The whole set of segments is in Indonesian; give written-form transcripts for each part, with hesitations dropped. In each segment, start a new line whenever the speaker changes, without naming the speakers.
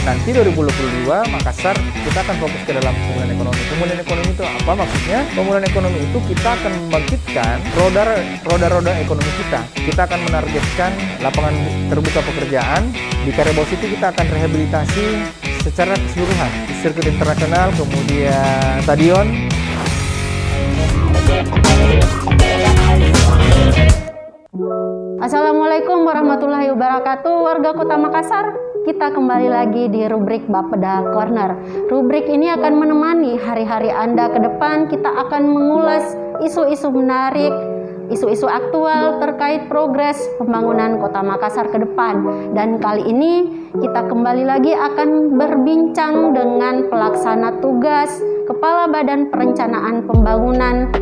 nanti 2022 Makassar kita akan fokus ke dalam pemulihan ekonomi. Pemulihan ekonomi itu apa maksudnya? Pemulihan ekonomi itu kita akan membangkitkan roda-roda ekonomi kita. Kita akan menargetkan lapangan terbuka pekerjaan. Di Karebosi itu kita akan rehabilitasi secara keseluruhan. Sirkuit internasional, kemudian stadion.
Assalamualaikum warahmatullahi wabarakatuh, warga Kota Makassar. Kita kembali lagi di rubrik Bapeda Corner. Rubrik ini akan menemani hari-hari Anda ke depan. Kita akan mengulas isu-isu menarik, isu-isu aktual terkait progres pembangunan Kota Makassar ke depan. Dan kali ini kita kembali lagi akan berbincang dengan pelaksana tugas Kepala Badan Perencanaan Pembangunan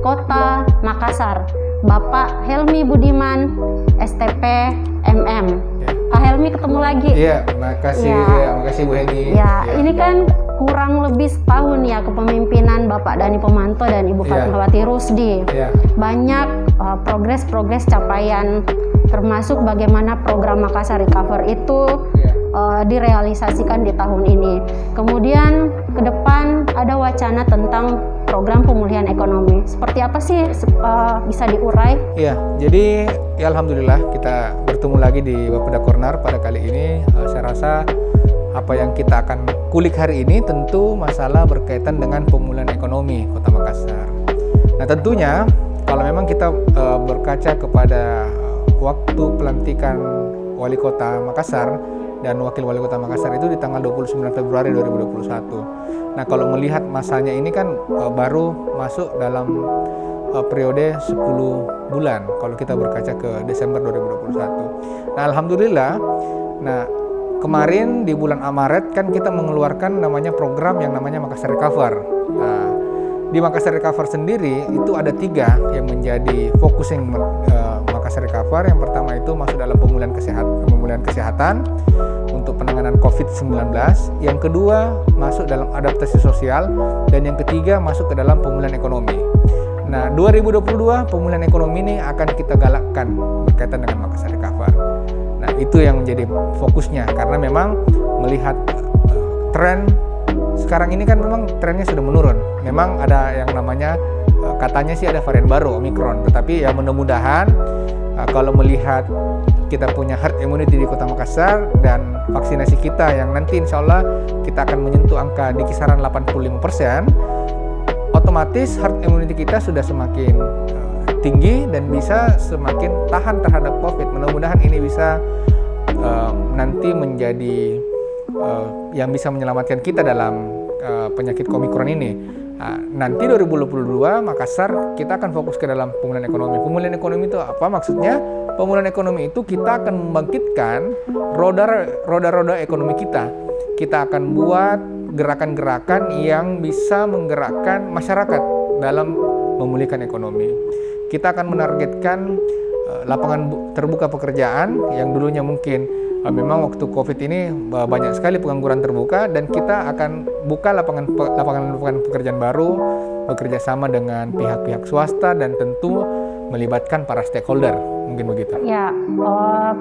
Kota Makassar, Bapak Helmi Budiman, STP MM. Pak Helmi, ketemu lagi.
Iya, makasih. Makasih Bu Heni.
Ini kan kurang lebih setahun ya kepemimpinan Bapak Dhani Pomanto dan Ibu Fatmawati Rusdi. Banyak progres capaian, termasuk bagaimana program Makassar Recover itu direalisasikan di tahun ini. Kemudian ke depan ada wacana tentang program pemulihan ekonomi. Seperti apa sih bisa diurai? Iya,
jadi alhamdulillah kita bertemu lagi di Bapeda Corner pada kali ini. Saya rasa apa yang kita akan kulik hari ini tentu masalah berkaitan dengan pemulihan ekonomi Kota Makassar. Nah, tentunya kalau memang kita berkaca kepada waktu pelantikan Wali Kota Makassar dan Wakil Wali Kota Makassar itu di tanggal 29 Februari 2021. Nah, kalau melihat masanya ini kan baru masuk dalam periode 10 bulan kalau kita berkaca ke Desember 2021. Nah, alhamdulillah, kemarin di bulan Maret kan kita mengeluarkan namanya program yang namanya Makassar Recover. Nah, di Makassar Recover sendiri itu ada 3 yang menjadi focusing Makassar Recover. Yang pertama itu masuk dalam pemulihan kesehatan untuk penanganan COVID-19. Yang kedua masuk dalam adaptasi sosial, dan yang ketiga masuk ke dalam pemulihan ekonomi. Nah, 2022 pemulihan ekonomi ini akan kita galakkan berkaitan dengan Makassar Recover. Nah, itu yang menjadi fokusnya, karena memang melihat tren sekarang ini kan memang trennya sudah menurun. Memang ada yang namanya katanya sih ada varian baru Omicron, tetapi ya mudah-mudahan kalau melihat kita punya herd immunity di Kota Makassar dan vaksinasi kita yang nanti insya Allah kita akan menyentuh angka di kisaran 85%, otomatis herd immunity kita sudah semakin tinggi dan bisa semakin tahan terhadap COVID. Mudah-mudahan ini bisa nanti menjadi yang bisa menyelamatkan kita dalam penyakit Omicron ini. Nanti 2022 Makassar kita akan fokus ke dalam pemulihan ekonomi. Pemulihan ekonomi itu apa maksudnya? Pemulihan ekonomi itu kita akan membangkitkan roda-roda ekonomi kita. Kita akan buat gerakan-gerakan yang bisa menggerakkan masyarakat dalam memulihkan ekonomi. Kita akan menargetkan lapangan terbuka pekerjaan yang dulunya mungkin memang waktu COVID ini banyak sekali pengangguran terbuka, dan kita akan buka lapangan pekerjaan baru bekerja sama dengan pihak-pihak swasta dan tentu melibatkan para stakeholder, mungkin begitu.
Ya,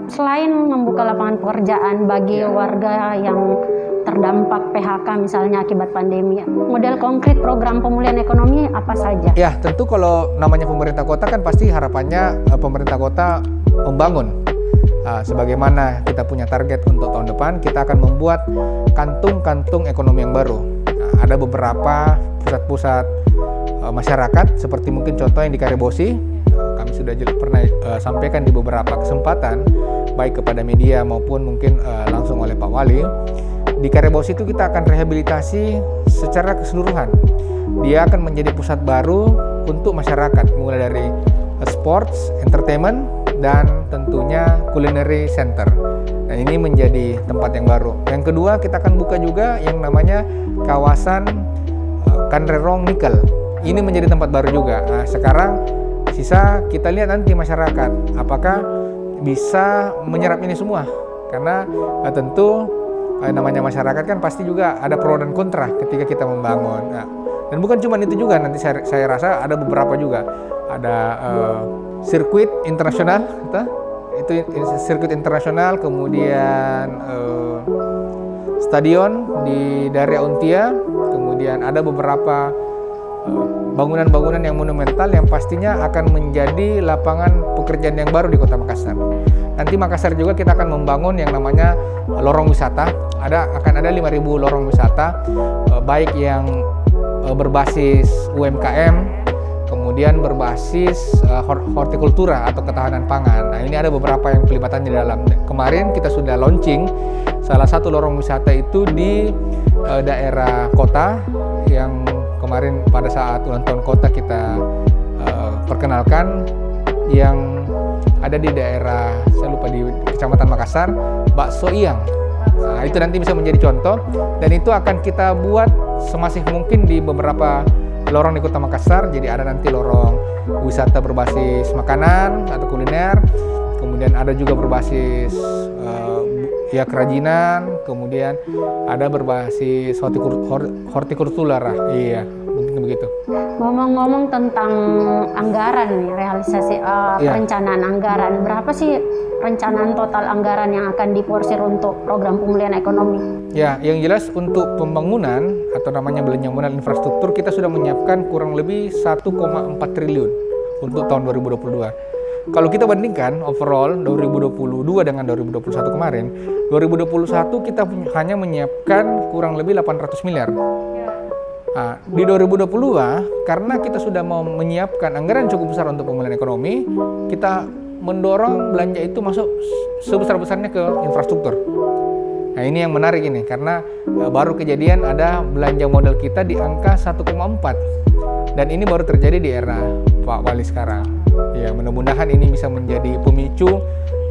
selain membuka lapangan pekerjaan bagi warga yang terdampak PHK misalnya akibat pandemi, model konkret program pemulihan ekonomi apa saja? Ya,
tentu kalau namanya pemerintah kota kan pasti harapannya pemerintah kota membangun. Sebagaimana kita punya target untuk tahun depan, kita akan membuat kantung-kantung ekonomi yang baru. Ada beberapa pusat-pusat masyarakat, seperti mungkin contoh yang di Karebosi, kami sudah pernah sampaikan di beberapa kesempatan, baik kepada media maupun mungkin langsung oleh Pak Wali. Di Karebosi itu kita akan rehabilitasi secara keseluruhan. Dia akan menjadi pusat baru untuk masyarakat, mulai dari sports, entertainment, dan tentunya culinary center. Nah, ini menjadi tempat yang baru. Yang kedua, kita akan buka juga yang namanya kawasan Kanrerong Nikel. Ini menjadi tempat baru juga. Nah, sekarang sisa kita lihat nanti masyarakat apakah bisa menyerap ini semua, karena tentu namanya masyarakat kan pasti juga ada pro dan kontra ketika kita membangun. Nah, dan bukan cuma itu juga, nanti saya rasa ada beberapa juga. Ada sirkuit internasional, itu sirkuit internasional, kemudian stadion di daerah Untia, kemudian ada beberapa bangunan-bangunan yang monumental yang pastinya akan menjadi lapangan pekerjaan yang baru di Kota Makassar. Nanti Makassar juga kita akan membangun yang namanya lorong wisata. Akan ada 5.000 lorong wisata, baik yang berbasis UMKM, kemudian berbasis hortikultura atau ketahanan pangan. Nah, ini ada beberapa yang kelibatannya di dalam. Kemarin kita sudah launching salah satu lorong wisata itu di daerah kota, yang kemarin pada saat ulang tahun kota kita perkenalkan, yang ada di daerah, saya lupa, di Kecamatan Makassar, Bakso Iyang. Nah, itu nanti bisa menjadi contoh, dan itu akan kita buat semasif mungkin di beberapa lorong di Kota Makassar. Jadi ada nanti lorong wisata berbasis makanan atau kuliner, kemudian ada juga berbasis ya kerajinan, kemudian ada berbasis hortikultura. Iya, mungkin begitu.
Ngomong-ngomong tentang anggaran nih, realisasi perencanaan anggaran, berapa sih rencanaan total anggaran yang akan diporsir untuk program pemulihan ekonomi?
Ya, yang jelas untuk pembangunan atau namanya belanja modal infrastruktur, kita sudah menyiapkan kurang lebih 1,4 triliun untuk tahun 2022. Kalau kita bandingkan overall 2022 dengan 2021 kemarin, 2021 kita hanya menyiapkan kurang lebih 800 miliar. Nah, di 2022 karena kita sudah mau menyiapkan anggaran cukup besar untuk pemulihan ekonomi, kita mendorong belanja itu masuk sebesar-besarnya ke infrastruktur. Nah, ini yang menarik ini, karena baru kejadian ada belanja modal kita di angka 1,4, dan ini baru terjadi di era Pak Wali sekarang. Ya, mudah-mudahan ini bisa menjadi pemicu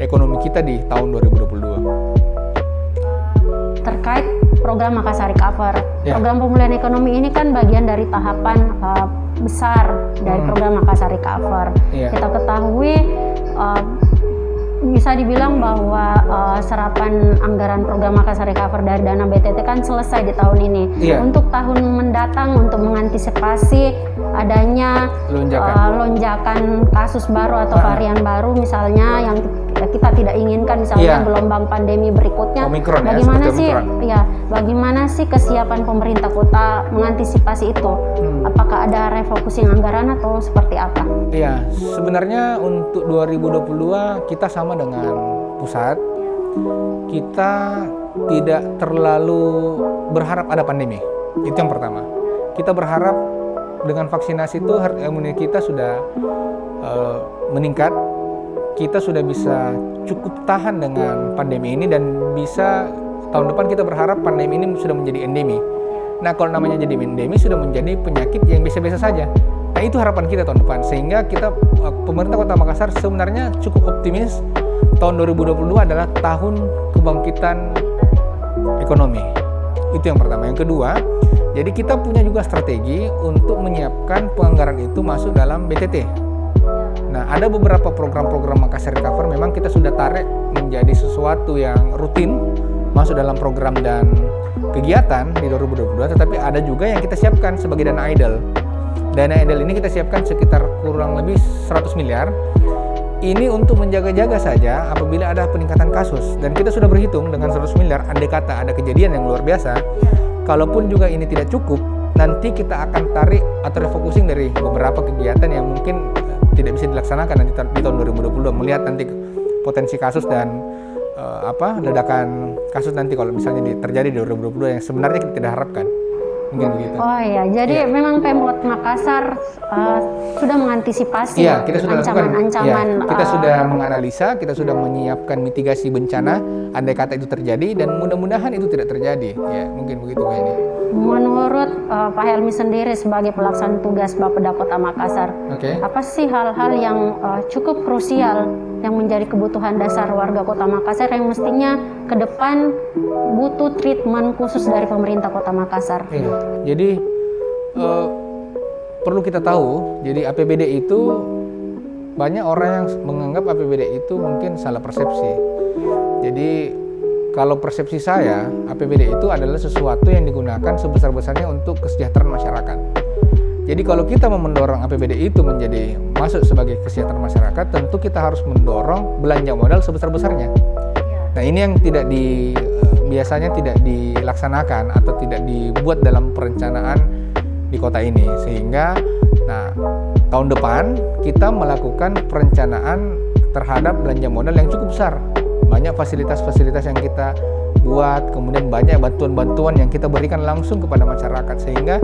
ekonomi kita di tahun 2022.
Terkait program Makassar Recover,
Ya.
program pemulihan ekonomi ini kan bagian dari tahapan besar dari program Makassar Recover.
Ya.
Kita ketahui bisa dibilang bahwa serapan anggaran program Makassar Recover dari dana BTT kan selesai di tahun ini.
Iya.
Untuk tahun mendatang, untuk mengantisipasi adanya lonjakan kasus baru atau varian baru misalnya yang kita tidak inginkan, misalnya gelombang pandemi berikutnya,
Omikron,
bagaimana sih
Omikron.
bagaimana sih kesiapan pemerintah kota mengantisipasi itu? Apakah ada refocusing anggaran atau seperti apa?
Iya, sebenarnya untuk 2022 kita sama dengan pusat. Kita tidak terlalu berharap ada pandemi. Itu yang pertama. Kita berharap dengan vaksinasi itu herd immunity kita sudah meningkat. Kita sudah bisa cukup tahan dengan pandemi ini, dan bisa tahun depan kita berharap pandemi ini sudah menjadi endemi. Nah, kalau namanya jadi endemi sudah menjadi penyakit yang biasa-biasa saja. Nah, itu harapan kita tahun depan, sehingga kita pemerintah Kota Makassar sebenarnya cukup optimis tahun 2022 adalah tahun kebangkitan ekonomi. Itu yang pertama. Yang kedua, jadi kita punya juga strategi untuk menyiapkan penganggaran itu masuk dalam BTT. Nah, ada beberapa program-program Makassar Recover memang kita sudah tarik menjadi sesuatu yang rutin masuk dalam program dan kegiatan di 2022, tetapi ada juga yang kita siapkan sebagai dana idle. Dana idle ini kita siapkan sekitar kurang lebih 100 miliar. Ini untuk menjaga-jaga saja apabila ada peningkatan kasus, dan kita sudah berhitung dengan 100 miliar, andai kata ada kejadian yang luar biasa, kalaupun juga ini tidak cukup, nanti kita akan tarik atau refocusing dari beberapa kegiatan yang mungkin tidak bisa dilaksanakan nanti di tahun 2022, melihat nanti potensi kasus dan ledakan kasus nanti kalau misalnya terjadi di 2022 yang sebenarnya kita tidak harapkan. Mungkin begitu.
Oh iya, jadi memang Pemkot Makassar sudah mengantisipasi ancaman-ancaman.
Kita sudah menganalisa, kita sudah menyiapkan mitigasi bencana andai kata itu terjadi, dan mudah-mudahan itu tidak terjadi. Ya, mungkin begitu Mbak ini.
Menurut Pak Helmi sendiri sebagai pelaksana tugas Bapeda Kota Makassar, apa sih hal-hal yang cukup krusial yang menjadi kebutuhan dasar warga Kota Makassar yang mestinya ke depan butuh treatment khusus dari pemerintah Kota Makassar?
Jadi perlu kita tahu, jadi APBD itu banyak orang yang menganggap APBD itu mungkin salah persepsi. Jadi kalau persepsi saya, APBD itu adalah sesuatu yang digunakan sebesar-besarnya untuk kesejahteraan masyarakat. Jadi kalau kita mau mendorong APBD itu menjadi masuk sebagai kesejahteraan masyarakat, tentu kita harus mendorong belanja modal sebesar-besarnya. Nah, ini yang biasanya tidak dilaksanakan atau tidak dibuat dalam perencanaan di kota ini, sehingga tahun depan kita melakukan perencanaan terhadap belanja modal yang cukup besar. Banyak fasilitas-fasilitas yang kita buat, kemudian banyak bantuan-bantuan yang kita berikan langsung kepada masyarakat, sehingga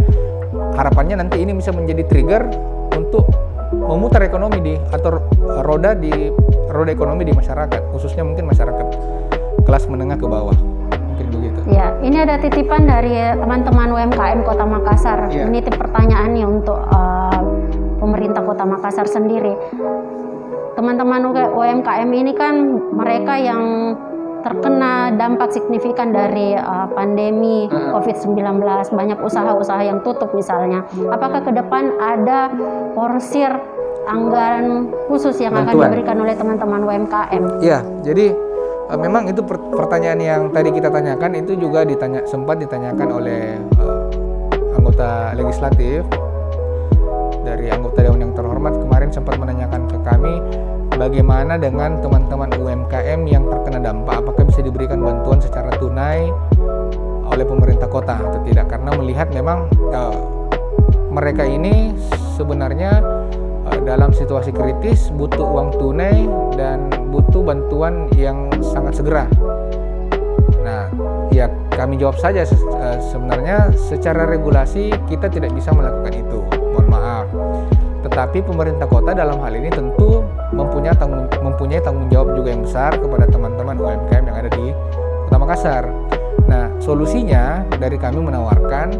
harapannya nanti ini bisa menjadi trigger untuk memutar ekonomi atau roda ekonomi di masyarakat, khususnya mungkin masyarakat kelas menengah ke bawah. Mungkin begitu.
Ya, ini ada titipan dari teman-teman UMKM Kota Makassar.
Ya.
Ini pertanyaannya untuk pemerintah Kota Makassar sendiri. Teman-teman UMKM ini kan mereka yang terkena dampak signifikan dari pandemi COVID-19, banyak usaha-usaha yang tutup misalnya. Apakah ke depan ada porsir anggaran khusus yang akan diberikan oleh teman-teman UMKM?
Iya, jadi memang itu pertanyaan yang tadi kita tanyakan, itu juga sempat ditanyakan oleh anggota legislatif. Dari anggota Dewan yang terhormat kemarin sempat menanyakan ke kami, bagaimana dengan teman-teman UMKM yang terkena dampak, apakah bisa diberikan bantuan secara tunai oleh pemerintah kota atau tidak, karena melihat memang mereka ini sebenarnya dalam situasi kritis, butuh uang tunai dan butuh bantuan yang sangat segera. Nah, ya kami jawab saja, sebenarnya secara regulasi kita tidak bisa melakukan itu, mohon maaf. Tetapi pemerintah kota dalam hal ini tentu mempunyai tanggung jawab juga yang besar kepada teman-teman UMKM yang ada di Kota Makassar. Nah, solusinya dari kami menawarkan,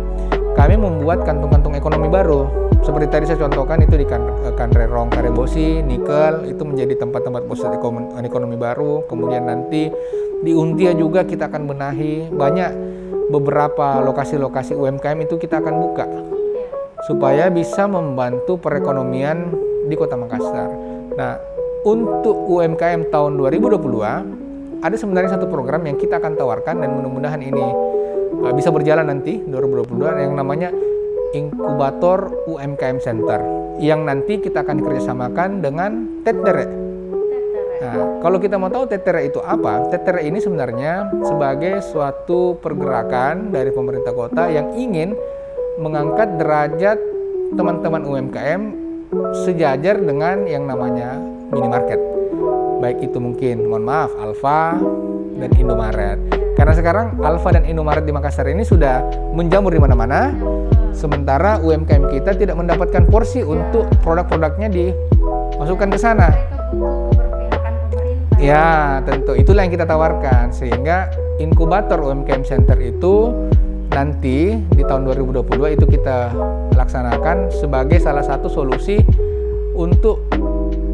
kami membuat kantung-kantung ekonomi baru. Seperti tadi saya contohkan itu di Kanrerong, Karebosi, Nikel, itu menjadi tempat-tempat pusat ekonomi baru. Kemudian nanti di Untia juga kita akan benahi, banyak beberapa lokasi-lokasi UMKM itu kita akan buka supaya bisa membantu perekonomian di Kota Makassar. Nah, untuk UMKM tahun 2022 ada sebenarnya satu program yang kita akan tawarkan dan mudah-mudahan ini bisa berjalan nanti 2022, yang namanya Inkubator UMKM Center, yang nanti kita akan kerjasamakan dengan Tetere. Nah, kalau kita mau tahu Tetere itu apa, Tetere ini sebenarnya sebagai suatu pergerakan dari pemerintah kota yang ingin mengangkat derajat teman-teman UMKM sejajar dengan yang namanya minimarket. Baik itu mungkin, mohon maaf, Alfa dan Indomaret. Karena sekarang Alfa dan Indomaret di Makassar ini sudah menjamur di mana-mana, sementara UMKM kita tidak mendapatkan porsi untuk produk-produknya dimasukkan ke sana. Ya, tentu itulah yang kita tawarkan, sehingga Inkubator UMKM Center itu nanti di tahun 2022 itu kita laksanakan sebagai salah satu solusi untuk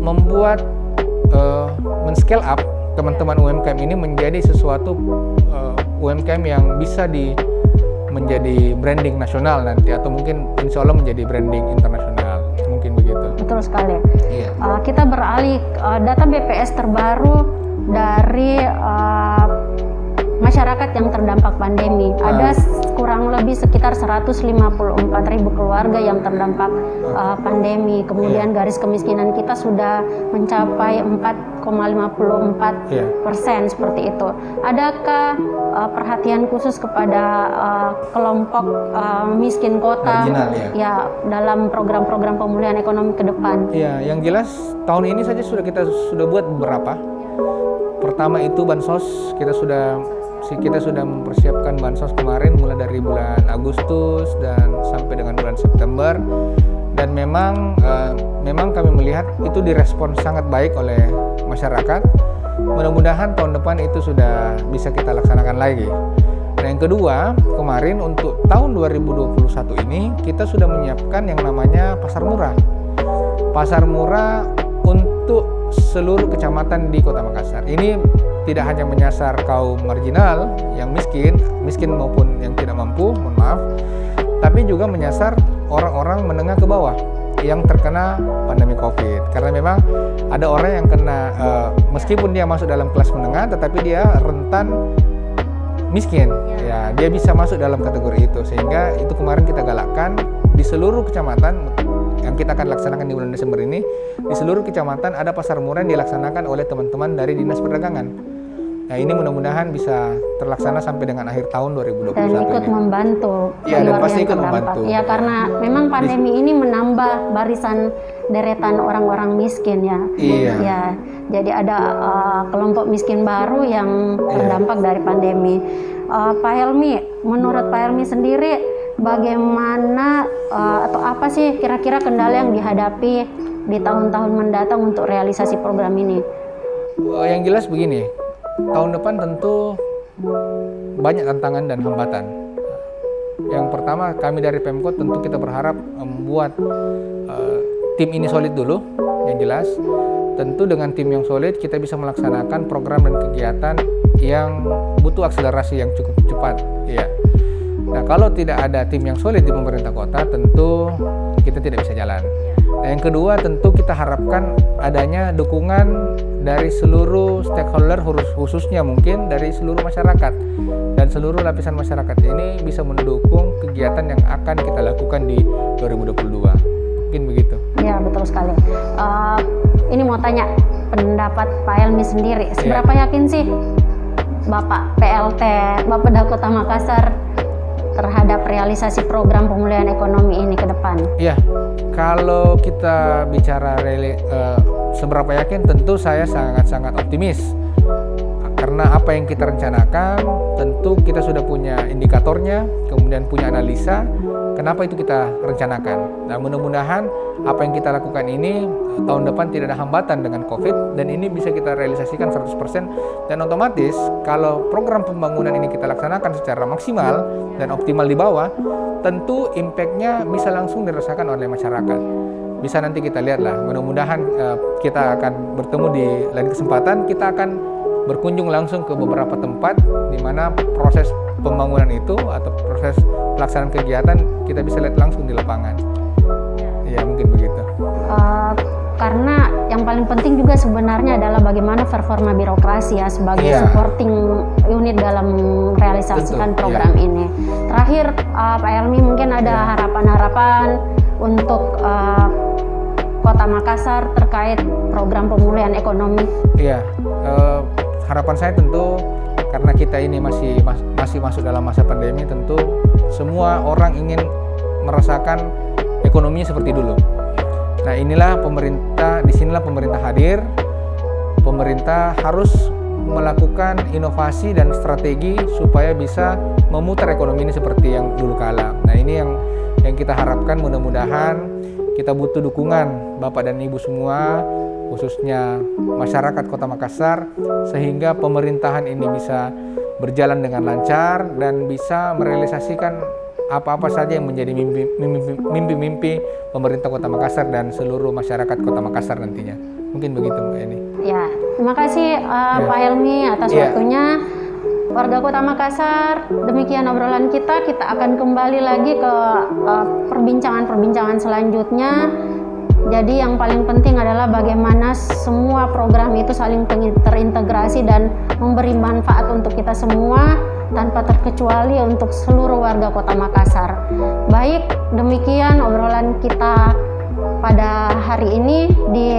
membuat men-scale up teman-teman UMKM ini menjadi sesuatu UMKM yang bisa menjadi branding nasional nanti, atau mungkin insya Allah menjadi branding internasional, mungkin begitu.
Betul sekali.
Iya.
Kita beralih data BPS terbaru dari masyarakat yang terdampak pandemi. Ada kurang lebih sekitar 154.000 keluarga yang terdampak pandemi. Kemudian garis kemiskinan kita sudah mencapai 4,54% seperti itu. Adakah perhatian khusus kepada kelompok miskin kota
marginal,
ya dalam program-program pemulihan ekonomi ke depan?
Ya, yang jelas tahun ini saja kita sudah buat beberapa. Pertama itu bansos, kita sudah mempersiapkan bansos kemarin mulai dari bulan Agustus dan sampai dengan bulan September, dan memang kami melihat itu direspon sangat baik oleh masyarakat. Mudah-mudahan tahun depan itu sudah bisa kita laksanakan lagi. Nah, yang kedua, kemarin untuk tahun 2021 ini kita sudah menyiapkan yang namanya pasar murah. Pasar murah untuk seluruh kecamatan di Kota Makassar. Ini tidak hanya menyasar kaum marginal yang miskin maupun yang tidak mampu, mohon maaf, tapi juga menyasar orang-orang menengah ke bawah yang terkena pandemi COVID. Karena memang ada orang yang kena meskipun dia masuk dalam kelas menengah, tetapi dia rentan miskin. Ya, dia bisa masuk dalam kategori itu. Sehingga itu kemarin kita galakkan di seluruh kecamatan yang kita akan laksanakan di bulan Desember ini. Di seluruh kecamatan ada pasar murah yang dilaksanakan oleh teman-teman dari Dinas Perdagangan. Nah, ini mudah-mudahan bisa terlaksana sampai dengan akhir tahun 2021
dan ikut
ini.
membantu
Iya,
bagi
dan
warga
pasti
yang
ikut
terdampak.
membantu.
Ya, karena memang pandemi ini menambah barisan deretan orang-orang miskin ya.
Iya.
Ya, jadi ada kelompok miskin baru yang terdampak dari pandemi. Pak Helmi, menurut Pak Helmi sendiri, bagaimana atau apa sih kira-kira kendala yang dihadapi di tahun-tahun mendatang untuk realisasi program ini?
Yang jelas begini, tahun depan tentu banyak tantangan dan hambatan. Yang pertama, kami dari Pemkot tentu kita berharap membuat tim ini solid dulu, yang jelas. Tentu dengan tim yang solid kita bisa melaksanakan program dan kegiatan yang butuh akselerasi yang cukup cepat. Ya. Nah, kalau tidak ada tim yang solid di pemerintah kota, tentu kita tidak bisa jalan. Nah, yang kedua, tentu kita harapkan adanya dukungan dari seluruh stakeholder, khususnya mungkin dari seluruh masyarakat dan seluruh lapisan masyarakat ini bisa mendukung kegiatan yang akan kita lakukan di 2022. Mungkin begitu.
Ya, betul sekali. Ini mau tanya pendapat Pak Helmi sendiri. Seberapa yakin sih Bapak PLT Bapeda Kota Makassar terhadap realisasi program pemulihan ekonomi ini ke depan?
Iya, kalau kita bicara seberapa yakin, tentu saya sangat-sangat optimis. Karena apa yang kita rencanakan, tentu kita sudah punya indikatornya, kemudian punya analisa, kenapa itu kita rencanakan. Nah, mudah-mudahan apa yang kita lakukan ini tahun depan tidak ada hambatan dengan COVID, dan ini bisa kita realisasikan 100%, dan otomatis kalau program pembangunan ini kita laksanakan secara maksimal dan optimal di bawah, tentu impact-nya bisa langsung dirasakan oleh masyarakat. Bisa nanti kita lihatlah, mudah-mudahan kita akan bertemu di lain kesempatan, kita akan berkunjung langsung ke beberapa tempat di mana proses pembangunan itu atau proses pelaksanaan kegiatan kita bisa lihat langsung di lapangan. Ya, mungkin begitu.
Karena yang paling penting juga sebenarnya adalah bagaimana performa birokrasi ya sebagai supporting unit dalam realisasikan program ini. Terakhir, Pak Helmi mungkin ada harapan-harapan untuk Kota Makassar terkait program pemulihan ekonomi.
Iya, harapan saya tentu karena kita ini masih masuk dalam masa pandemi, tentu semua orang ingin merasakan ekonominya seperti dulu. Nah, disinilah pemerintah hadir. Pemerintah harus melakukan inovasi dan strategi supaya bisa memutar ekonomi ini seperti yang dulu kala. Nah, ini yang kita harapkan, mudah-mudahan kita butuh dukungan Bapak dan Ibu semua, khususnya masyarakat Kota Makassar, sehingga pemerintahan ini bisa berjalan dengan lancar dan bisa merealisasikan apa-apa saja yang menjadi mimpi-mimpi pemerintah Kota Makassar dan seluruh masyarakat Kota Makassar nantinya. Mungkin begitu, Mbak Eni. Ya,
terima kasih Pak Helmi atas waktunya. Warga Kota Makassar, demikian obrolan kita. Kita akan kembali lagi ke perbincangan-perbincangan selanjutnya. Jadi yang paling penting adalah bagaimana semua program itu saling terintegrasi dan memberi manfaat untuk kita semua tanpa terkecuali untuk seluruh warga Kota Makassar. Baik, demikian obrolan kita pada hari ini di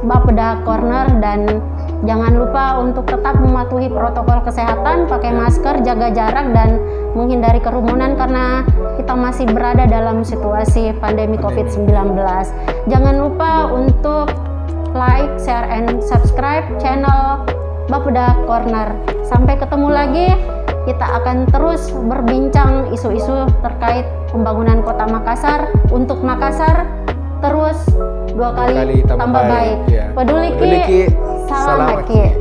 Bapeda Corner, dan jangan lupa untuk tetap mematuhi protokol kesehatan, pakai masker, jaga jarak, dan menghindari kerumunan karena kita masih berada dalam situasi pandemi COVID-19. Jangan lupa untuk like, share, and subscribe channel Bapeda Corner. Sampai ketemu lagi, kita akan terus berbincang isu-isu terkait pembangunan Kota Makassar untuk Makassar terus dua kali tambah baik.
Ya.
Peduli Ki, salam Ki.